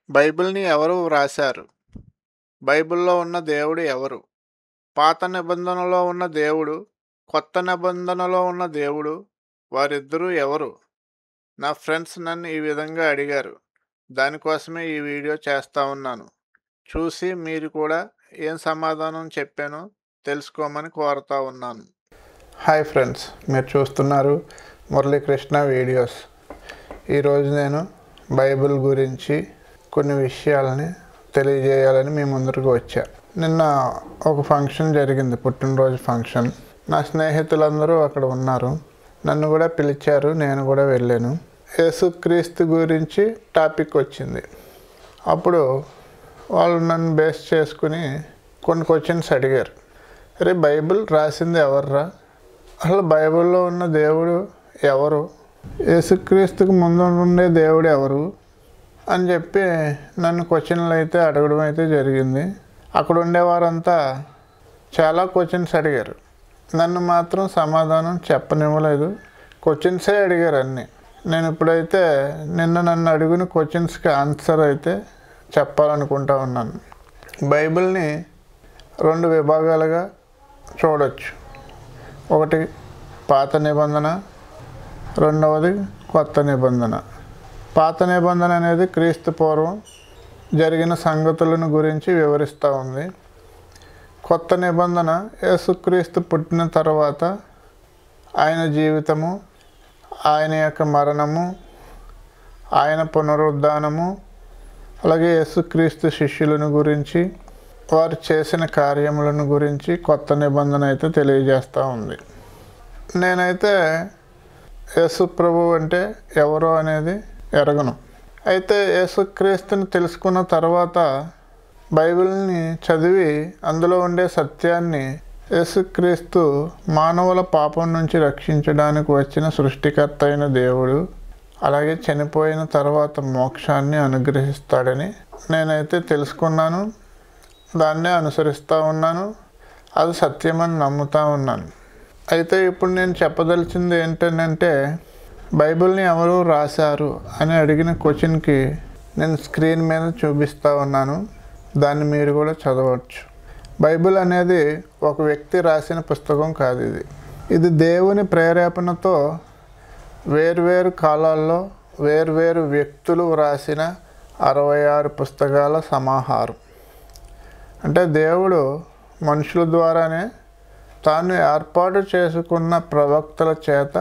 బైబిల్‌ని ఎవరు వ్రాశారు? బైబిల్‌లో ఉన్న దేవుడు ఎవరు? పాత నిబంధనలో ఉన్న దేవుడు, కొత్త నిబంధనలో ఉన్న దేవుడు వారిద్దరూ ఎవరు? నా ఫ్రెండ్స్ నన్ను ఈ విధంగా అడిగారు. దానికోసమే ఈ వీడియో చేస్తా ఉన్నాను. చూసి మీరు కూడా ఏం సమాధానం చెప్పానో తెలుసుకోమని కోరుతా ఉన్నాను. హాయ్ ఫ్రెండ్స్, మీరు చూస్తున్నారు మురళీకృష్ణ వీడియోస్. ఈరోజు నేను బైబిల్ గురించి కొన్ని విషయాలని తెలియజేయాలని మీ ముందరకు వచ్చా. నిన్న ఒక ఫంక్షన్ జరిగింది, పుట్టినరోజు ఫంక్షన్. నా స్నేహితులందరూ అక్కడ ఉన్నారు. నన్ను కూడా పిలిచారు, నేను కూడా వెళ్ళాను. యేసుక్రీస్తు గురించి టాపిక్ వచ్చింది. అప్పుడు వాళ్ళు నన్ను బేస్ చేసుకుని కొన్ని క్వశ్చన్స్ అడిగారు. అరే, బైబిల్ రాసింది ఎవర్రా? అసలు బైబిల్లో ఉన్న దేవుడు ఎవరు? యేసుక్రీస్తుకు ముందు ఉండే దేవుడు ఎవరు అని చెప్పి నన్ను క్వశ్చన్లు అయితే అడగడం అయితే జరిగింది. అక్కడ ఉండేవారంతా చాలా క్వశ్చన్స్ అడిగారు. నన్ను మాత్రం సమాధానం చెప్పనివ్వలేదు. క్వశ్చన్సే అడిగారు అన్నీ. నేను ఇప్పుడైతే నన్ను అడిగిన క్వశ్చన్స్కి ఆన్సర్ అయితే చెప్పాలనుకుంటా ఉన్నాను. బైబిల్ని రెండు విభాగాలుగా చూడొచ్చు. ఒకటి పాత నిబంధన, రెండవది కొత్త నిబంధన. పాత నిబంధన అనేది క్రీస్తు పూర్వం జరిగిన సంగతులను గురించి వివరిస్తూ ఉంది. కొత్త నిబంధన యేసుక్రీస్తు పుట్టిన తర్వాత ఆయన జీవితము, ఆయన యొక్క మరణము, ఆయన పునరుద్ధానము, అలాగే యేసుక్రీస్తు శిష్యులను గురించి, వారు చేసిన కార్యములను గురించి కొత్త నిబంధన అయితే తెలియజేస్తూ ఉంది. నేనైతే యేసు ప్రభు అంటే ఎవరో అనేది ఎరగను. అయితే యేసుక్రీస్తుని తెలుసుకున్న తర్వాత బైబిల్ని చదివి అందులో ఉండే సత్యాన్ని, యేసుక్రీస్తు మానవుల పాపం నుంచి రక్షించడానికి వచ్చిన సృష్టికర్త అయిన దేవుడు, అలాగే చనిపోయిన తర్వాత మోక్షాన్ని అనుగ్రహిస్తాడని నేనైతే తెలుసుకున్నాను. దాన్నే అనుసరిస్తూ ఉన్నాను. అది సత్యమని నమ్ముతూ ఉన్నాను. అయితే ఇప్పుడు నేను చెప్పదలిచింది ఏంటంటే, బైబిల్ని ఎవరు రాశారు అని అడిగిన క్వశ్చన్కి నేను స్క్రీన్ మీద చూపిస్తూ ఉన్నాను. దాన్ని మీరు కూడా చదవచ్చు. బైబిల్ అనేది ఒక వ్యక్తి రాసిన పుస్తకం కాదు. ఇది దేవుని ప్రేరేపణతో వేర్వేరు కాలాల్లో వేర్వేరు వ్యక్తులు వ్రాసిన 66 పుస్తకాల సమాహారం. అంటే దేవుడు మనుషుల ద్వారానే తాను ఏర్పాటు చేసుకున్న ప్రవక్తల చేత,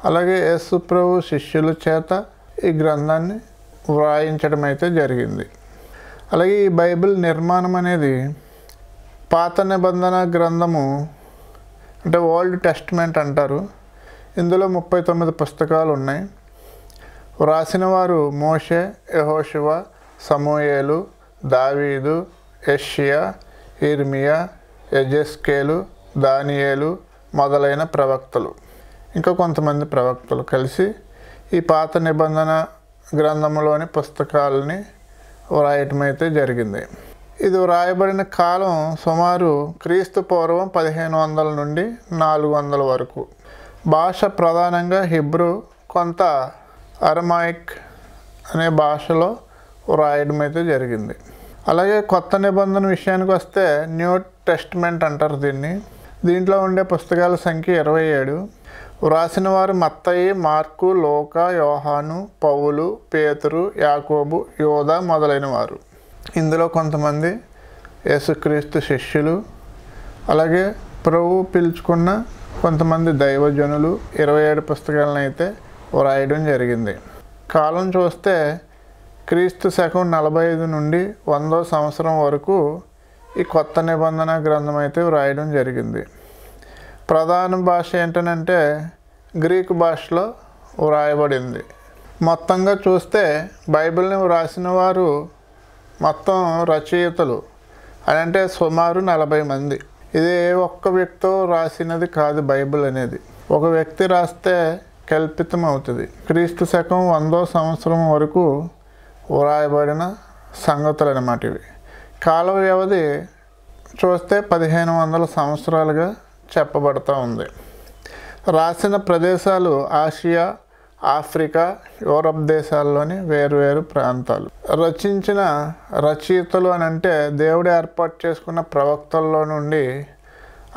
అలాగే యేసు ప్రభు శిష్యుల చేత ఈ గ్రంథాన్ని వ్రాయించడం అయితే జరిగింది. అలాగే ఈ బైబిల్ నిర్మాణం అనేది పాత నిబంధన గ్రంథము అంటే ఓల్డ్ టెస్ట్మెంట్ అంటారు. ఇందులో 39 పుస్తకాలు ఉన్నాయి. వ్రాసిన వారు మోషే, యెహోషువ, సమూయేలు, దావీదు, యెషయా, ఇర్మియా, యెజెస్కేలు, దానియేలు మొదలైన ప్రవక్తలు, ఇంకా కొంతమంది ప్రవక్తలు కలిసి ఈ పాత నిబంధన గ్రంథంలోని పుస్తకాలని వ్రాయటం అయితే జరిగింది. ఇది వ్రాయబడిన కాలం సుమారు క్రీస్తు పూర్వం 1500 నుండి 400 వరకు. భాష ప్రధానంగా హిబ్రూ, కొంత అరమాయిక్ అనే భాషలో వ్రాయడం అయితే జరిగింది. అలాగే కొత్త నిబంధన విషయానికి వస్తే న్యూ టెస్ట్మెంట్ అంటారు దీన్ని. దీంట్లో ఉండే పుస్తకాల సంఖ్య 27. వ్రాసిన వారు మత్తయి, మార్కు, లూకా, యోహాను, పౌలు, పేతురు, యాకోబు, యోదా మొదలైన వారు. ఇందులో కొంతమంది యేసుక్రీస్తు శిష్యులు, అలాగే ప్రభు పిలుచుకున్న కొంతమంది దైవజనులు 27 పుస్తకాలను అయితే వ్రాయడం జరిగింది. కాలం చూస్తే క్రీస్తు శకం 45 నుండి 100వ సంవత్సరం వరకు ఈ కొత్త నిబంధన గ్రంథం అయితే వ్రాయడం జరిగింది. ప్రధాన భాష ఏంటంటే గ్రీకు భాషలో వ్రాయబడింది. మొత్తంగా చూస్తే బైబిల్ని వ్రాసిన వారు మొత్తం రచయితలు అని అంటే సుమారు 40 మంది. ఇది ఏ ఒక్క వ్యక్తితో రాసినది కాదు. బైబిల్ అనేది ఒక వ్యక్తి రాస్తే కల్పితం అవుతుంది. క్రీస్తు శకం 100వ సంవత్సరం వరకు వ్రాయబడిన సంగతులు అన్నమాట ఇవి. కాల వ్యవధి చూస్తే 1500 సంవత్సరాలుగా చెప్పబడుతూ ఉంది. రాసిన ప్రదేశాలు ఆసియా, ఆఫ్రికా, యూరప్ దేశాల్లోని వేరువేరు ప్రాంతాలు. రచించిన రచయితలు అని అంటే దేవుడు ఏర్పాటు చేసుకున్న ప్రవక్తల్లో నుండి,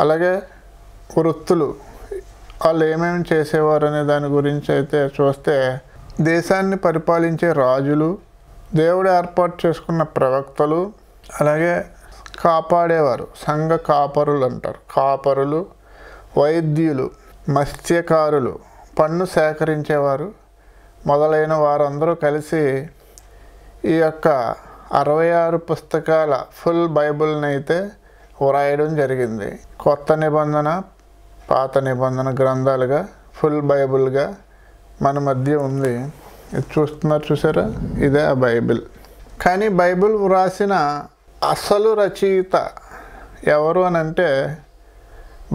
అలాగే వృత్తులు వాళ్ళు ఏమేమి చేసేవారు అనే దాని గురించి అయితే చూస్తే, దేశాన్ని పరిపాలించే రాజులు, దేవుడు ఏర్పాటు చేసుకున్న ప్రవక్తలు, అలాగే కాపాడేవారు సంఘ కాపరులు అంటారు, కాపరులు, వైద్యులు, మత్స్యకారులు, పన్ను సేకరించేవారు మొదలైన వారందరూ కలిసి ఈ యొక్క 66 పుస్తకాల ఫుల్ బైబిల్ని అయితే వ్రాయడం జరిగింది. కొత్త నిబంధన, పాత నిబంధన గ్రంథాలుగా ఫుల్ బైబిల్గా మన మధ్య ఉంది. ఇది చూసారా, ఇదే ఆ బైబిల్. కానీ బైబిల్ వ్రాసిన అసలు రచయిత ఎవరు అని అంటే,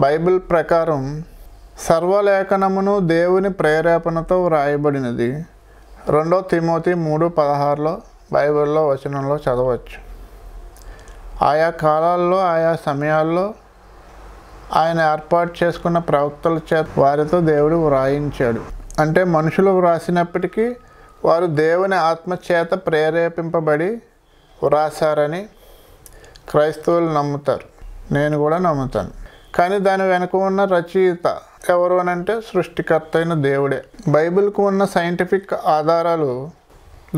బైబిల్ ప్రకారం సర్వలేఖనమును దేవుని ప్రేరేపణతో వ్రాయబడినది. 2 తిమోతి 3:16 బైబిల్లో వచనంలో చదవచ్చు. ఆయా కాలాల్లో, ఆయా సమయాల్లో ఆయన ఏర్పాటు చేసుకున్న ప్రవక్తల చేత వారితో దేవుడు వ్రాయించాడు. అంటే మనుషులు వ్రాసినప్పటికీ వారు దేవుని ఆత్మ చేత ప్రేరేపింపబడి వ్రాసారని క్రైస్తవులు నమ్ముతారు. నేను కూడా నమ్ముతాను. కానీ దాని వెనుక ఉన్న రచయిత ఎవరు అని అంటే సృష్టికర్త అయిన దేవుడే. బైబిల్కు ఉన్న సైంటిఫిక్ ఆధారాలు,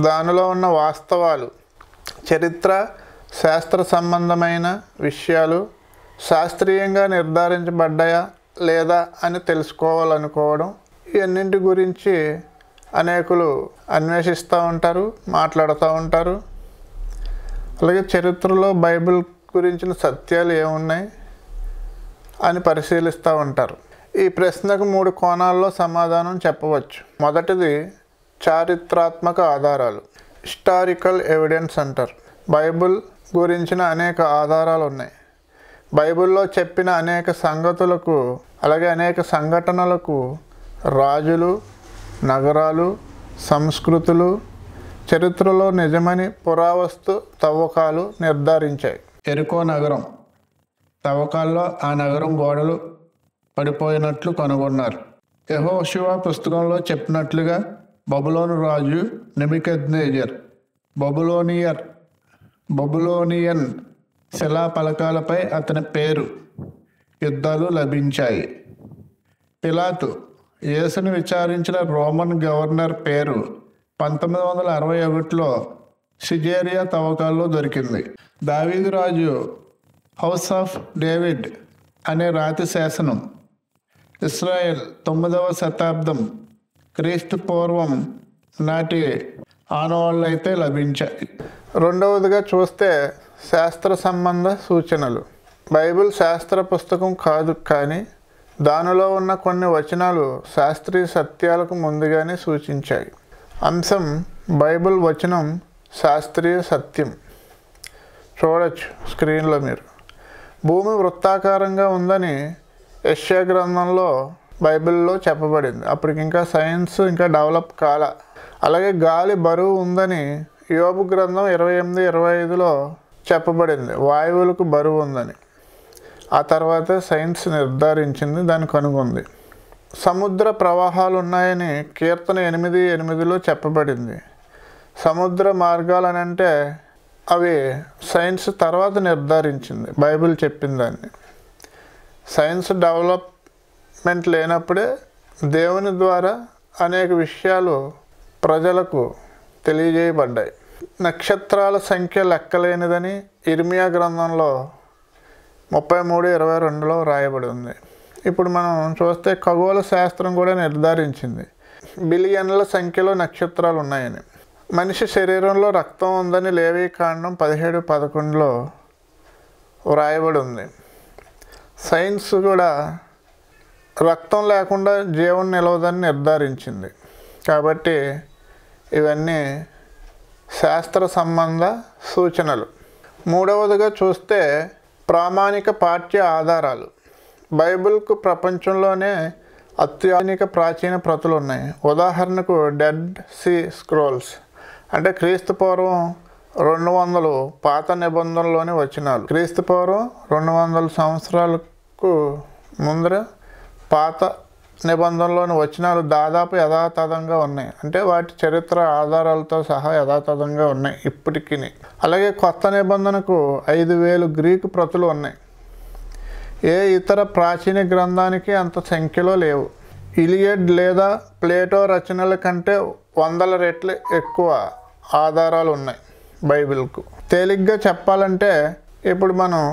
దానిలో ఉన్న వాస్తవాలు, చరిత్ర, శాస్త్ర సంబంధమైన విషయాలు శాస్త్రీయంగా నిర్ధారించబడ్డాయా లేదా అని తెలుసుకోవాలనుకోవడం, ఇవన్నింటి గురించి అనేకులు అన్వేషిస్తూ ఉంటారు, మాట్లాడుతూ ఉంటారు. అలాగే చరిత్రలో బైబిల్ గురించిన సత్యాలు ఏమున్నాయి అని పరిశీలిస్తూ ఉంటారు. ఈ ప్రశ్నకు 3 కోణాల్లో సమాధానం చెప్పవచ్చు. మొదటిది చారిత్రాత్మక ఆధారాలు, హిస్టారికల్ ఎవిడెన్స్ అంటారు. బైబిల్ గురించిన అనేక ఆధారాలు ఉన్నాయి. బైబిల్లో చెప్పిన అనేక సంగతులకు, అలాగే అనేక సంఘటనలకు రాజులు, నగరాలు, సంస్కృతులు, చరిత్రలో నిజమని పురావస్తు తవ్వకాలు నిర్ధారించాయి. ఎరికో నగరం తవ్వకాల్లో ఆ నగరం గోడలు పడిపోయినట్లు కనుగొన్నారు. యెహోషువ పుస్తకంలో చెప్పినట్లుగా బబులోను రాజు నెబుకద్నెజర్ బబులోనియన్ శిలాఫలకాలపై అతని పేరు, యుద్ధాలు లభించాయి. పిలాతు యేసును విచారించిన రోమన్ గవర్నర్ పేరు 1961లో సిజేరియా తవ్వకాల్లో దొరికింది. దావీదు రాజు హౌస్ ఆఫ్ డేవిడ్ అనే రాతి శాసనం ఇస్రాయెల్ 9వ శతాబ్దం క్రీస్తు పూర్వం నాటి ఆనవాళ్ళు అయితే లభించాయి. రెండవదిగా చూస్తే శాస్త్ర సంబంధ సూచనలు. బైబిల్ శాస్త్ర పుస్తకం కాదు, కానీ దానిలో ఉన్న కొన్ని వచనాలు శాస్త్రీయ సత్యాలకు ముందుగానే సూచించాయి. అంశం బైబిల్ వచనం శాస్త్రీయ సత్యం. చూడొచ్చు స్క్రీన్లో మీరు. భూమి వృత్తాకారంగా ఉందని యెషయా గ్రంథంలో బైబిల్లో చెప్పబడింది. అప్పటికి ఇంకా సైన్స్ ఇంకా డెవలప్ కాల. అలాగే గాలి బరువు ఉందని యోబు గ్రంథం 28:25లో చెప్పబడింది. వాయువులకు బరువు ఉందని. ఆ తర్వాత సైన్స్ నిర్ధారించింది, దాన్ని కనుగొంది. సముద్ర ప్రవాహాలు ఉన్నాయని కీర్తన 8:8లో చెప్పబడింది. సముద్ర మార్గాలనంటే అవి సైన్స్ తర్వాత నిర్ధారించింది, బైబిల్ చెప్పిన దాన్ని. సైన్స్ డెవలప్మెంట్ లేనప్పుడే దేవుని ద్వారా అనేక విషయాలు ప్రజలకు తెలియజేయబడ్డాయి. నక్షత్రాల సంఖ్య లెక్కలేనిదని ఇర్మియా గ్రంథంలో 33:22లో రాయబడి ఉంది. ఇప్పుడు మనం చూస్తే ఖగోళ శాస్త్రం కూడా నిర్ధారించింది బిలియన్ల సంఖ్యలో నక్షత్రాలు ఉన్నాయని. మనిషి శరీరంలో రక్తం ఉందని లేవీకాండం 17:11లో వ్రాయబడి ఉంది. సైన్స్ కూడా రక్తం లేకుండా జీవం నిలవదని నిర్ధారించింది. కాబట్టి ఇవన్నీ శాస్త్ర సంబంధ సూచనలు. మూడవదిగా చూస్తే ప్రామాణిక పాఠ్య ఆధారాలు. బైబిల్కు ప్రపంచంలోనే అత్యాధునిక ప్రాచీన ప్రతులు ఉన్నాయి. ఉదాహరణకు డెడ్ సీ స్క్రోల్స్ అంటే క్రీస్తు పూర్వం 200 పాత నిబంధనలోని వచనాలు. క్రీస్తు పూర్వం 200 సంవత్సరాలకు ముందర పాత నిబంధనలోని వచనాలు దాదాపు యథాతథంగా ఉన్నాయి. అంటే వాటి చరిత్ర ఆధారాలతో సహా యథాతథంగా ఉన్నాయి ఇప్పటికీ. అలాగే కొత్త నిబంధనకు 5,000 గ్రీకు ప్రతులు ఉన్నాయి. ఏ ఇతర ప్రాచీన గ్రంథానికి అంత సంఖ్యలో లేవు. ఇలియడ్ లేదా ప్లేటో రచనల కంటే 100 రెట్లు ఎక్కువ ఆధారాలు ఉన్నాయి బైబిల్కు. తేలిగ్గా చెప్పాలంటే ఇప్పుడు మనం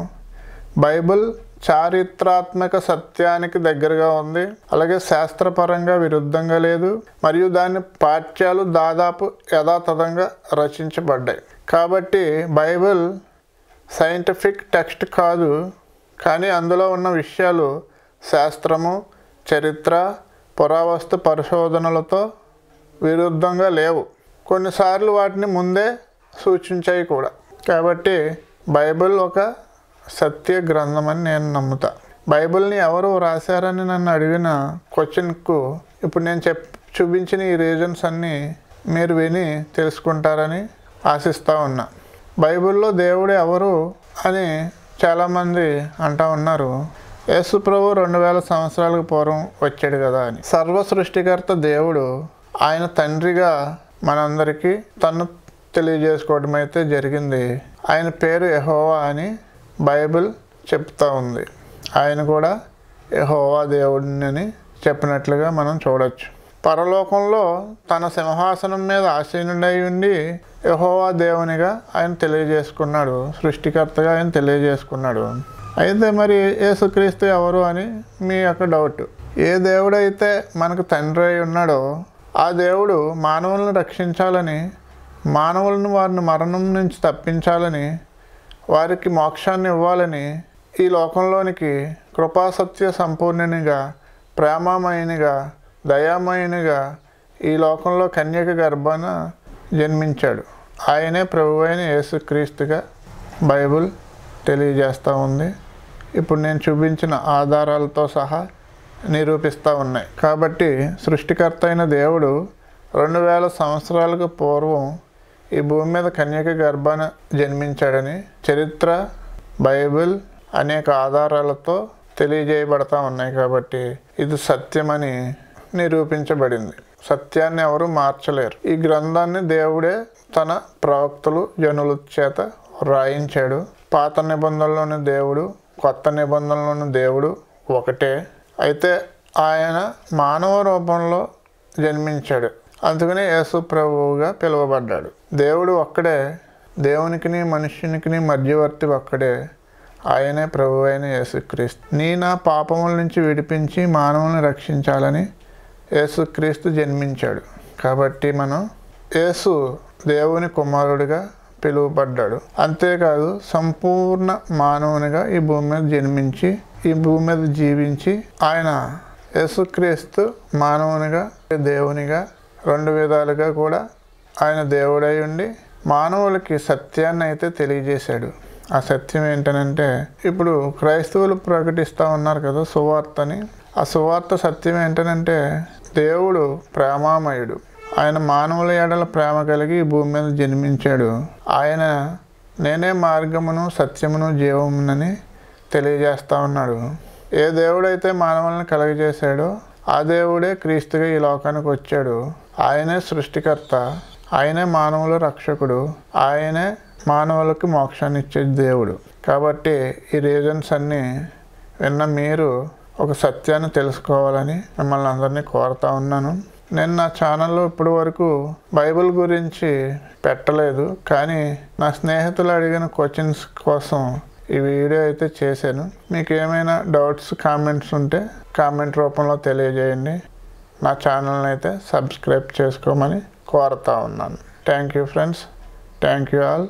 బైబిల్ చారిత్రాత్మక సత్యానికి దగ్గరగా ఉంది, అలాగే శాస్త్రపరంగా విరుద్ధంగా లేదు, మరియు దాని పాఠ్యాలు దాదాపు యథాతథంగా రచించబడ్డాయి. కాబట్టి బైబిల్ సైంటిఫిక్ టెక్స్ట్ కాదు, కానీ అందులో ఉన్న విషయాలు శాస్త్రము, చరిత్ర, పురావస్తు పరిశోధనలతో విరుద్ధంగా లేవు. కొన్నిసార్లు వాటిని ముందే సూచించాయి కూడా. కాబట్టి బైబిల్ ఒక సత్య గ్రంథం అని నేను నమ్ముతా. బైబిల్ని ఎవరు రాశారని నన్ను అడిగిన క్వశ్చన్కు ఇప్పుడు నేను చూపించిన ఈ రీజన్స్ అన్నీ మీరు విని తెలుసుకుంటారని ఆశిస్తూ ఉన్నా. బైబిల్లో దేవుడు ఎవరు అని చాలామంది అంటూ ఉన్నారు. యేసు ప్రభు 2000 సంవత్సరాలకు పూర్వం వచ్చాడు కదా అని. సర్వ సృష్టికర్త దేవుడు ఆయన తండ్రిగా మనందరికీ తను తెలియజేసుకోవడం అయితే జరిగింది. ఆయన పేరు యెహోవా అని బైబిల్ చెప్తూ ఉంది. ఆయన కూడా యెహోవా దేవుడిని చెప్పినట్లుగా మనం చూడవచ్చు. పరలోకంలో తన సింహాసనం మీద ఆసీనుడై ఉండి యెహోవా దేవునిగా ఆయన తెలియజేసుకున్నాడు, సృష్టికర్తగా ఆయన తెలియజేసుకున్నాడు. అయితే మరి యేసుక్రీస్తు ఎవరు అని మీ యొక్క డౌట్. ఏ దేవుడైతే మనకు తండ్రి అయి ఉన్నాడో ఆ దేవుడు మానవులను రక్షించాలని, మానవులను వారిని మరణం నుంచి తప్పించాలని, వారికి మోక్షాన్ని ఇవ్వాలని ఈ లోకంలోనికి కృపాసత్య సంపూర్ణునిగా, ప్రేమమయునిగా, దయామయునిగా ఈ లోకంలో కన్యక గర్భాన జన్మించాడు. ఆయనే ప్రభువైన యేసుక్రీస్తుగా బైబిల్ తెలియజేస్తూ ఉంది. ఇప్పుడు నేను చూపించిన ఆధారాలతో సహా నిరూపిస్తూ ఉన్నాయి. కాబట్టి సృష్టికర్త అయిన దేవుడు 2000 సంవత్సరాలకు పూర్వం ఈ భూమి మీద కన్యక గర్భాన జన్మించాడని చరిత్ర, బైబిల్ అనేక ఆధారాలతో తెలియజేయబడతా ఉన్నాయి. కాబట్టి ఇది సత్యమని నిరూపించబడింది. సత్యాన్ని ఎవరు మార్చలేరు. ఈ గ్రంథాన్ని దేవుడే తన ప్రవక్తలు జనుల చేత రాయించాడు. పాత నిబంధనలోని దేవుడు, కొత్త నిబంధనలోని దేవుడు ఒకటే. అయితే ఆయన మానవ రూపంలో జన్మించాడు, అందుకనే యేసు ప్రభువుగా పిలువబడ్డాడు. దేవుడు ఒక్కడే, దేవునికిని మనుష్యునికి మధ్యవర్తి ఒక్కడే, ఆయనే ప్రభువు అయిన యేసుక్రీస్తు. నా పాపముల నుంచి విడిపించి మానవుని రక్షించాలని యేసుక్రీస్తు జన్మించాడు. కాబట్టి మనం యేసు దేవుని కుమారుడిగా పిలువబడ్డాడు. అంతేకాదు సంపూర్ణ మానవునిగా ఈ భూమి మీద జన్మించి ఈ భూమి మీద జీవించి ఆయన యేసుక్రీస్తు మానవునిగా దేవునిగా 2 విధాలుగా కూడా ఆయన దేవుడై ఉండి మానవులకి సత్యాన్ని అయితే తెలియజేశాడు. ఆ సత్యం ఏంటనంటే ఇప్పుడు క్రైస్తవులు ప్రకటిస్తూ ఉన్నారు కదా సువార్తని. ఆ సువార్త సత్యం ఏంటనంటే దేవుడు ప్రేమామయుడు. ఆయన మానవుల ఎడల ప్రేమ కలిగి ఈ భూమి మీద జన్మించాడు. ఆయన నేనే మార్గమును సత్యమును జీవమునని తెలియజేస్తూ ఉన్నాడు. ఏ దేవుడైతే మానవులను కలుగజేశాడో ఆ దేవుడే క్రీస్తుగా ఈ లోకానికి వచ్చాడు. ఆయనే సృష్టికర్త, ఆయనే మానవుల రక్షకుడు, ఆయనే మానవులకు మోక్షాన్ని ఇచ్చే దేవుడు. కాబట్టి ఈ రీజన్స్ అన్నీ విన్న మీరు ఒక సత్యాన్ని తెలుసుకోవాలని మిమ్మల్ని అందరినీ కోరుతా ఉన్నాను. నేను నా ఛానల్లో ఇప్పటి వరకు బైబిల్ గురించి పెట్టలేదు, కానీ నా స్నేహితులు అడిగిన క్వశ్చన్స్ కోసం ఈ వీడియో అయితే చేశాను. మీకు ఏమైనా డౌట్స్, కామెంట్స్ ఉంటే కామెంట్ రూపంలో తెలియజేయండి. నా ఛానల్ని అయితే సబ్స్క్రైబ్ చేసుకోమని కోరుతా ఉన్నాను. Thank you friends. Thank you all.